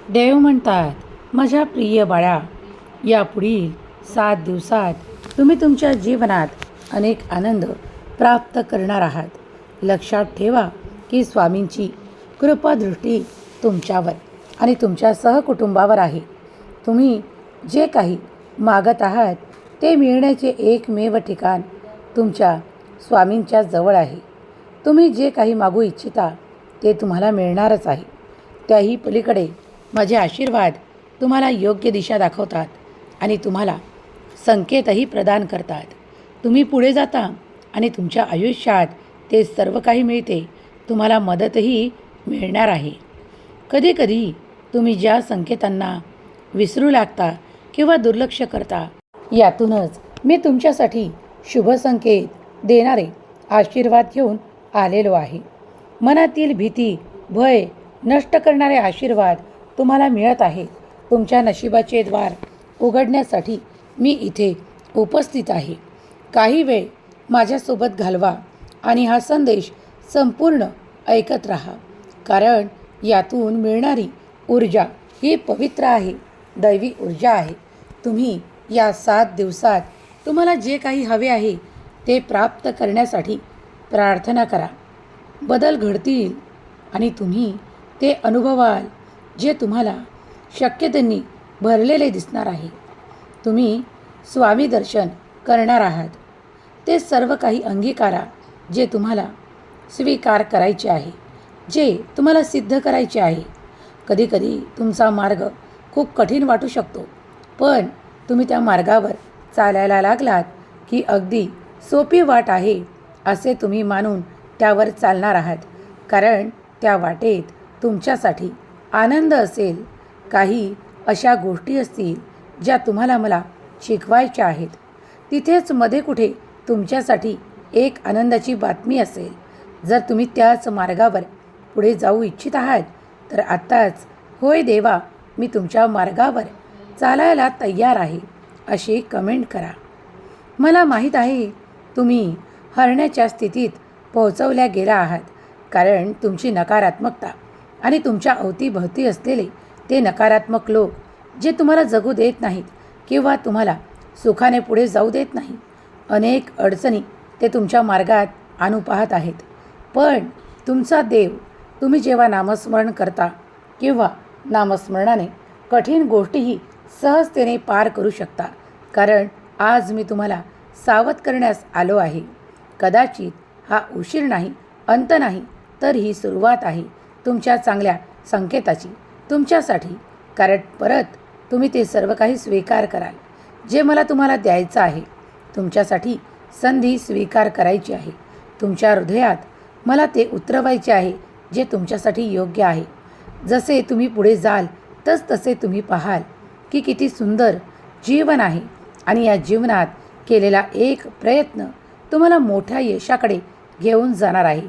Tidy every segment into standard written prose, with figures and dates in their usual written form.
देव म्हणतात, माझ्या प्रिय बाळा, यापुढील 7 दिवसात तुम्ही तुमच्या जीवनात अनेक आनंद प्राप्त करणार आहात. लक्षात ठेवा की स्वामींची कृपादृष्टी तुमच्यावर आणि तुमच्या सहकुटुंबावर आहे. तुम्ही जे काही मागत आहात ते मिळण्याचे एकमेव ठिकाण तुमच्या स्वामींच्या जवळ आहे. तुम्ही जे काही मागू इच्छिता ते तुम्हाला मिळणारच आहे. त्याही पलीकडे माझे आशीर्वाद तुम्हाला योग्य दिशा दाखवतात आणि तुम्हाला संकेतही प्रदान करतात. तुम्ही पुढे जाता आणि तुमच्या आयुष्यात ते सर्व काही मिळते. तुम्हाला मदतही मिळणार आहे. कधीकधी तुम्ही ज्या संकेतांना विसरू लागता किंवा दुर्लक्ष करता, यातूनच मी तुमच्यासाठी शुभ संकेत देणारे आशीर्वाद घेऊन आलेलो आहे. मनातील भीती, भय नष्ट करणारे आशीर्वाद तुम्हाला मिळत आहे. तुमच्या नशिबाचे द्वार उघडण्यासाठी मी इथे उपस्थित आहे. काही वेळ माझ्यासोबत घालवा आणि हा संदेश संपूर्ण ऐकत राहा, कारण यातून मिळणारी ऊर्जा ही पवित्र आहे, दैवी ऊर्जा आहे. तुम्ही या 7 दिवसात तुम्हाला जे काही हवे आहे ते प्राप्त करण्यासाठी प्रार्थना करा. बदल घडतील आणि तुम्ही ते अनुभवाल, जे तुम्हाला शक्यतेने भरलेले दिसणार आहे. तुम्ही स्वामी दर्शन करणार आहात. ते सर्व काही अंगीकारा जे तुम्हाला स्वीकार करायचे आहे, जे तुम्हाला सिद्ध करायचे आहे. कधीकधी तुमचा मार्ग खूप कठीण वाटू शकतो, पण तुम्ही त्या मार्गावर चालायला लागलात की अगदी सोपी वाट आहे असे तुम्ही मानून त्यावर चालणार आहात, कारण त्या वाटेत तुमच्यासाठी आनंद असेल. काही अशा गोष्टी असतील ज्या तुम्हाला मला शिकवायच्या आहेत. तिथेच मध्ये कुठे तुमच्यासाठी एक आनंदाची बातमी असेल. जर तुम्ही त्याच मार्गावर पुढे जाऊ इच्छित आहात तर आत्ताच होय देवा, मी तुमच्या मार्गावर चालायला तयार आहे अशी कमेंट करा. मला माहीत आहे तुम्ही हरण्याच्या स्थितीत पोहोचवल्या गेला आहात, कारण तुमची नकारात्मकता आणि तुमच्या अवतीभवती असलेले ते नकारात्मक लोक जे तुम्हाला जगू देत नाहीत किंवा तुम्हाला सुखाने पुढे जाऊ देत नाही. अनेक अडचणी ते तुमच्या मार्गात आणू पाहत आहेत. पण तुमचा देव, तुम्ही जेव्हा नामस्मरण करता किंवा नामस्मरणाने कठीण गोष्टीही सहजतेने पार करू शकता, कारण आज मी तुम्हाला सावध करण्यास आलो आहे. कदाचित हा उशीर नाही, अंत नाही, तर ही सुरुवात आहे तुमच्या चांगल्या संकेताची तुमच्यासाठी. कारण परत तुम्ही ते सर्व काही स्वीकार कराल जे मला तुम्हाला द्यायचं आहे. तुमच्यासाठी संधी स्वीकार करायची आहे. तुमच्या हृदयात मला ते उतरवायचे आहे जे तुमच्यासाठी योग्य आहे. जसे तुम्ही पुढे जाल तसे तुम्ही पाहाल की किती सुंदर जीवन आहे आणि या जीवनात केलेला एक प्रयत्न तुम्हाला मोठ्या यशाकडे घेऊन जाणार आहे.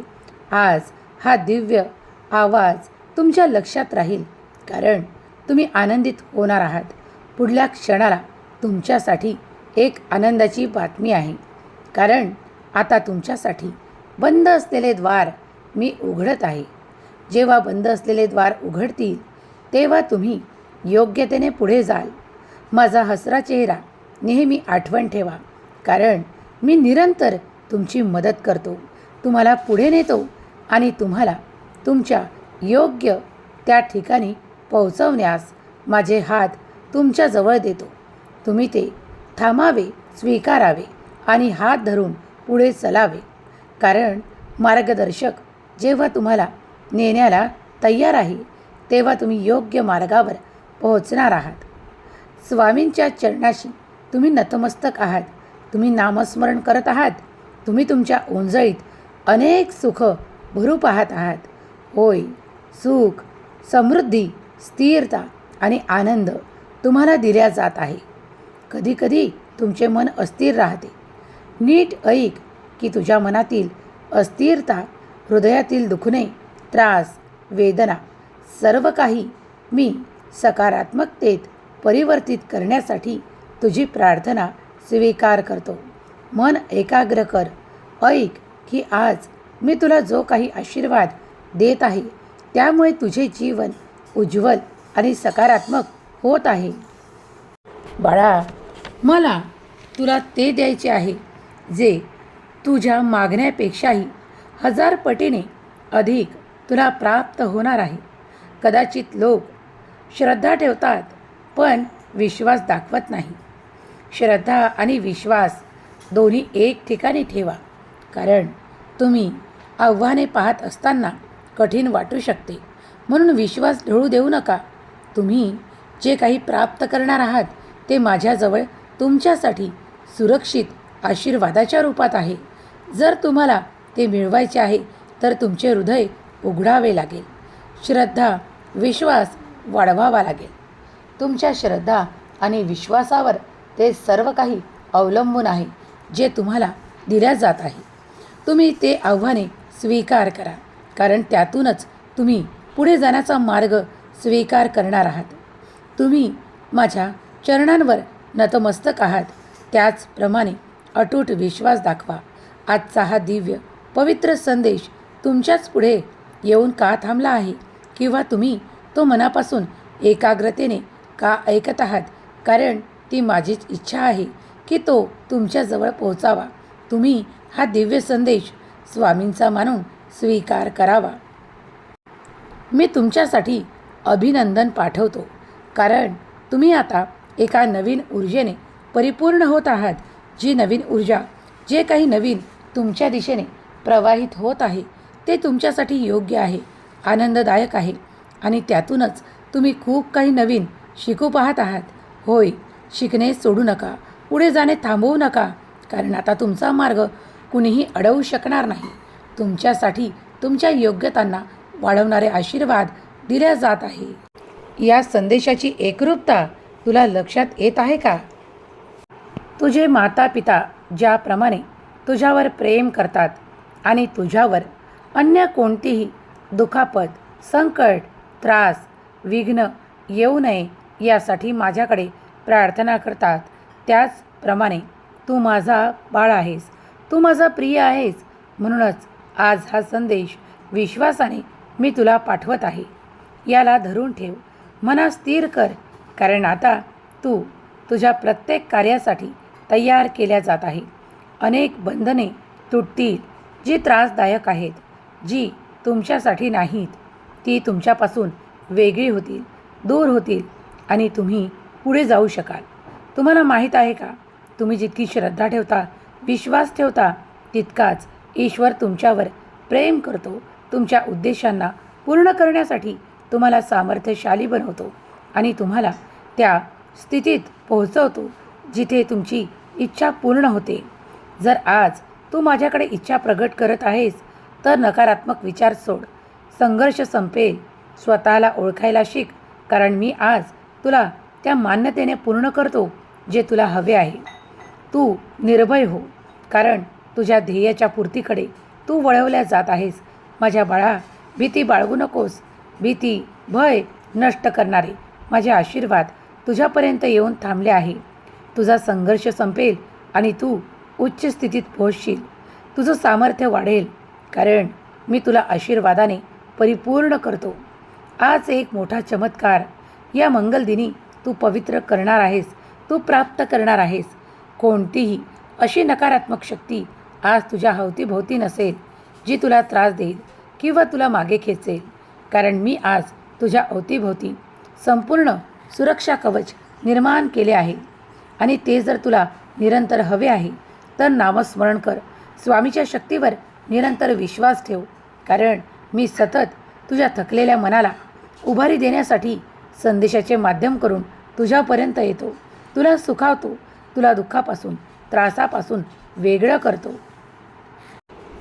आज हा दिव्य आवाज तुमच्या लक्षात राहील, कारण तुम्ही आनंदित होणार आहात. पुढल्या क्षणाला तुमच्यासाठी एक आनंदाची बातमी आहे, कारण आता तुमच्यासाठी बंद असलेले द्वार मी उघडत आहे. जेव्हा बंद असलेले द्वार उघडतील तेव्हा तुम्ही योग्यतेने पुढे जाल. माझा हसरा चेहरा नेहमी आठवण ठेवा, कारण मी निरंतर तुमची मदत करतो, तुम्हाला पुढे नेतो आणि तुम्हाला तुमच्या योग्य त्या ठिकाणी पोहोचवण्यास माझे हात तुमच्याजवळ देतो. तुम्ही ते थांबावे, स्वीकारावे आणि हात धरून पुढे चलावे, कारण मार्गदर्शक जेव्हा तुम्हाला नेण्याला तयार आहे तेव्हा तुम्ही योग्य मार्गावर पोहोचणार आहात. स्वामींच्या चरणाशी तुम्ही नतमस्तक आहात. तुम्ही नामस्मरण करत आहात. तुम्ही तुमच्या ओंजळीत अनेक सुख भरू पाहत आहात. होय, सुख, समृद्धी, स्थिरता आणि आनंद तुम्हाला दिल्या जात आहे. कधीकधी तुमचे मन अस्थिर राहते. नीट ऐक की तुझ्या मनातील अस्थिरता, हृदयातील दुखणे, त्रास, वेदना सर्व काही मी सकारात्मकतेत परिवर्तित करण्यासाठी तुझी प्रार्थना स्वीकार करतो. मन एकाग्र कर. ऐक की आज मी तुला जो काही आशीर्वाद देत आहे त्यामुळे तुझे जीवन उज्ज्वल आणि सकारात्मक होत आहे. बाळा, मला तुला ते द्यायचे आहे जे तुझ्या मागण्यापेक्षाही 1000 पटीने अधिक तुला प्राप्त होणार आहे. कदाचित लोक श्रद्धा ठेवतात पण विश्वास दाखवत नाही. श्रद्धा आणि विश्वास दोन्ही एक ठिकाणी ठेवा, कारण तुम्ही आव्हाने पाहत असताना कठीण वाटू शकते, म्हणून विश्वास ढळू देऊ नका. तुम्ही जे काही प्राप्त करणार आहात ते माझ्याजवळ तुमच्यासाठी सुरक्षित आशीर्वादाच्या रूपात आहे. जर तुम्हाला ते मिळवायचे आहे तर तुमचे हृदय उघडावे लागेल. श्रद्धा, विश्वास वाढवावा लागेल. तुमच्या श्रद्धा आणि विश्वासावर ते सर्व काही अवलंबून आहे जे तुम्हाला दिल्या जात आहे. तुम्ही ते आव्हाने स्वीकार करा, कारण त्यातूनच तुम्ही पुढे जाण्याचा मार्ग स्वीकार करणार आहात. तुम्ही माझ्या चरणांवर नतमस्तक आहात, त्याचप्रमाणे अतूट विश्वास दाखवा. आजचा हा दिव्य पवित्र संदेश तुमच्याच पुढे येऊन का थांबला आहे, किंवा तुम्ही तो मनापासून एकाग्रतेने का ऐकत आहात, कारण ती माझीच इच्छा आहे की तो तुमच्याजवळ पोहोचावा. तुम्ही हा दिव्य संदेश स्वामींचा मानून स्वीकार करावा. मी तुमच्यासाठी अभिनंदन पाठवतो, कारण तुम्ही आता एका नवीन ऊर्जेने परिपूर्ण होत आहात. जी नवीन ऊर्जा, जे काही नवीन तुमच्या दिशेने प्रवाहित होत आहे ते तुमच्यासाठी योग्य आहे, आनंददायक आहे, आणि त्यातूनच तुम्ही खूप काही नवीन शिकू पाहत आहात. होय, शिकणे सोडू नका, पुढे जाणे थांबवू नका, कारण आता तुमचा मार्ग कुणीही अडवू शकणार नाही. तुमच्यासाठी तुमच्या योग्यतांना वाढवणारे आशीर्वाद दिल्या जात आहे. या संदेशाची एकरूपता तुला लक्षात येत आहे का? तुझे माता पिता ज्याप्रमाणे तुझ्यावर प्रेम करतात आणि तुझ्यावर अन्य कोणतीही दुखापत, संकट, त्रास, विघ्न येऊ नये यासाठी माझ्याकडे प्रार्थना करतात, त्याचप्रमाणे तू माझा बाळ आहेस, तू माझा प्रिय आहेस. म्हणूनच आज हा संदेश विश्वासाने मी तुला पाठवत आहे. याला धरून ठेव, मनात स्थिर कर, कारण आता तू तुझ्या प्रत्येक कार्यासाठी तयार केल्या जात आहे. अनेक बंधने तुटतील जी त्रासदायक आहेत, जी तुमच्यासाठी नाहीत, ती तुमच्यापासून वेगळी होतील, दूर होतील, आणि तुम्ही पुढे जाऊ शकाल. तुम्हाला माहीत आहे का, तुम्ही जितकी श्रद्धा ठेवता, विश्वास ठेवता, तितकाच ईश्वर तुमच्यावर प्रेम करतो. तुमच्या उद्देशांना पूर्ण करण्यासाठी तुम्हाला सामर्थ्यशाली बनवतो आणि तुम्हाला त्या स्थितीत पोहोचवतो जिथे तुमची इच्छा पूर्ण होते. जर आज तू माझ्याकडे इच्छा प्रगट करत आहेस तर नकारात्मक विचार सोड. संघर्ष संपेल. स्वतःला ओळखायला शिक, कारण मी आज तुला त्या मान्यतेने पूर्ण करतो जे तुला हवे आहे. तू निर्भय हो, कारण तुझ्या ध्येयाच्या पूर्तीकडे तू वळवल्या जात आहेस. माझ्या बाळा, भीती बाळगू नकोस. भीती, भय नष्ट करणारे माझे आशीर्वाद तुझ्यापर्यंत येऊन थांबले आहे. तुझा संघर्ष संपेल आणि तू उच्च स्थितीत पोहोचशील. तुझं सामर्थ्य वाढेल, कारण मी तुला आशीर्वादाने परिपूर्ण करतो. आज एक मोठा चमत्कार या मंगलदिनी तू पवित्र करणार आहेस, तू प्राप्त करणार आहेस. कोणतीही अशी नकारात्मक शक्ती आज तुझ्या अवतीभोवती नसेल जी तुला त्रास देईल किंवा तुला मागे खेचेल, कारण मी आज तुझ्या अवतीभोवती संपूर्ण सुरक्षा कवच निर्माण केले आहे. आणि ते जर तुला निरंतर हवे आहे तर नामस्मरण कर. स्वामीच्या शक्तीवर निरंतर विश्वास ठेव, कारण मी सतत तुझ्या थकलेल्या मनाला उभारी देण्यासाठी संदेशाचे माध्यम करून तुझ्यापर्यंत येतो. तुला सुखावतो, तुला दुःखापासून, त्रासापासून वेगळं करतो.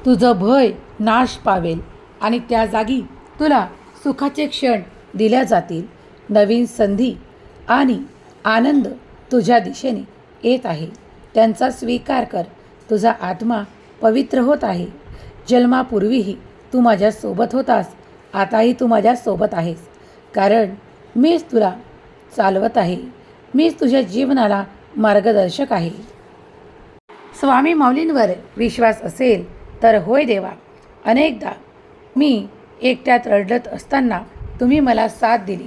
तुझं भय नाश पावेल आणि त्या जागी तुला सुखाचे क्षण दिल्या जातील. नवीन संधी आणि आनंद तुझ्या दिशेने येत आहे, त्यांचा स्वीकार कर. तुझा आत्मा पवित्र होत आहे. जन्मापूर्वीही तू माझ्यासोबत होतास, आताही तू माझ्यासोबत आहेस, कारण मीच तुला चालवत आहे. मीच तुझ्या जीवनाला मार्गदर्शक आहे. स्वामी माऊलींवर विश्वास असेल तर होय देवा. अनेकदा मी एकट्यात रडत असताना तुम्ही मला साथ दिली.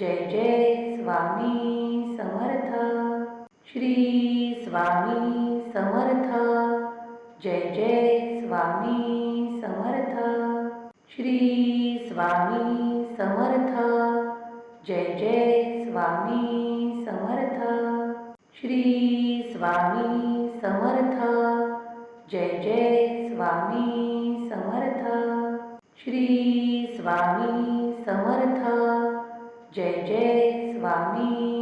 जय जय स्वामी समर्थ. श्री स्वामी समर्थ. जय जय स्वामी समर्थ. श्री स्वामी समर्थ. जय जय स्वामी समर्थ. श्री स्वामी समर्थ. जय जय स्वामी समर्थ. श्री स्वामी समर्थ. जय जय स्वामी